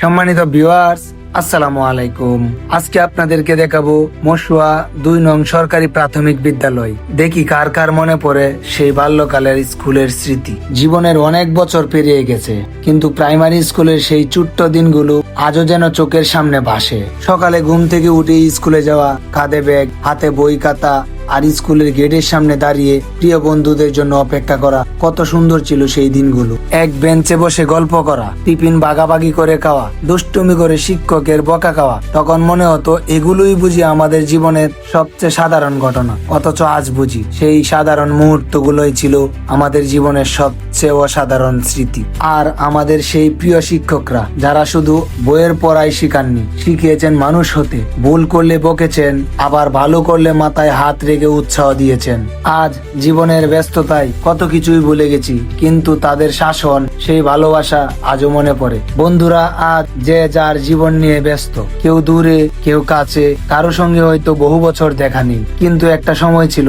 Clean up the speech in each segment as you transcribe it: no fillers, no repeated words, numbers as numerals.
সম্মানিত ভিউয়ার্স, আসসালামু আলাইকুম। আজকে আপনাদেরকে দেখাবো মশুয়া 2 নং সরকারি প্রাথমিক বিদ্যালয়। দেখি কার কার মনে পড়ে সেই বাল্যকালের স্কুলের স্মৃতি। জীবনের অনেক বছর পেরিয়ে গেছে, কিন্তু প্রাইমারি স্কুলের সেই ছোট্ট দিনগুলো আজও যেন চোখের সামনে ভাসে। সকালে ঘুম থেকে উঠে স্কুলে যাওয়া, কাঁধে ব্যাগ, হাতে বই খাতা, আর স্কুলের গেটের সামনে দাঁড়িয়ে প্রিয় বন্ধুদের জন্য অপেক্ষা করা, কত সুন্দর ছিল সেই দিনগুলো। এক বেঞ্চে বসে গল্প করা, টিফিন ভাগাভাগি করে খাওয়া, দুষ্টুমি করে শিক্ষকের বকা খাওয়া। তখন মনে হতো এগুলোই বুঝি আমাদের জীবনের সবচেয়ে সাধারণ ঘটনা, অথচ আজ বুঝি সেই সাধারণ মুহূর্তগুলোই ছিল আমাদের জীবনের সবচেয়ে অসাধারণ স্মৃতি। আর আমাদের সেই প্রিয় শিক্ষকরা, যারা শুধু বইয়ের পড়াই শিখাননি, শিখিয়েছেন মানুষ হতে। ভুল করলে বকেছেন, আবার ভালো করলে মাথায় হাত রেখে উৎসাহ দিয়েছেন। আজ জীবনের ব্যস্ততায় কত কিছুই ভুলে গেছি, কিন্তু তাদের শাসন, সেই ভালোবাসা আজও মনে পড়ে। বন্ধুরা আজ যে যার জীবন নিয়ে ব্যস্ত, কেউ দূরে, কেউ কাছে, কারো সঙ্গে হয়তো বহু বছর দেখা নেই। কিন্তু একটা সময় ছিল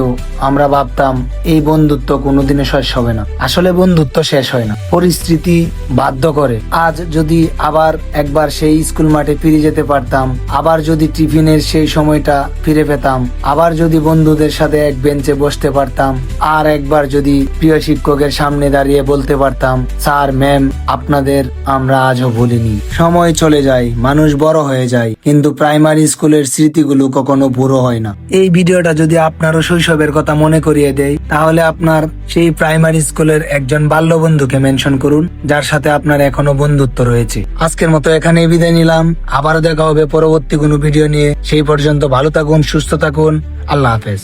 আমরা ভাবতাম এই বন্ধুত্ব কোনোদিনও শেষ হবে না। আসলে বন্ধুত্ব শেষ হয় না, পরিস্থিতি বাধ্য করে। আজ যদি আবার একবার সেই স্কুল মাঠে ফিরে যেতে পারতাম, আবার যদি টিফিনের সেই সময়টা ফিরে পেতাম, আবার যদি বন্ধুদের সাথে এক বেঞ্চে বসতে পারতাম, আর একবার যদি প্রিয় শিক্ষকের সামনে দাঁড়িয়ে বলতে পারতাম, স্যার ম্যাম আপনাদের আমরা আজও ভুলিনি। সময় চলে যায়, মানুষ বড় হয়ে যায়, কিন্তু প্রাইমারি স্কুলের স্মৃতিগুলো কখনো বুড়ো হয় না। এই ভিডিওটা যদি আপনারও শৈশবের কথা মনে করিয়ে দেয়, তাহলে আপনার সেই প্রাইমারি স্কুলের একজন বাল্য বন্ধুকে মেনশন করুন, যার সাথে আপনার এখনো বন্ধুত্ব রয়েছে। আজকের মতো এখানেই বিদায় নিলাম। আবারও দেখা হবে পরবর্তী কোনো ভিডিও নিয়ে। সেই পর্যন্ত ভালো থাকুন, সুস্থ থাকুন। আল্লাহ হাফেজ।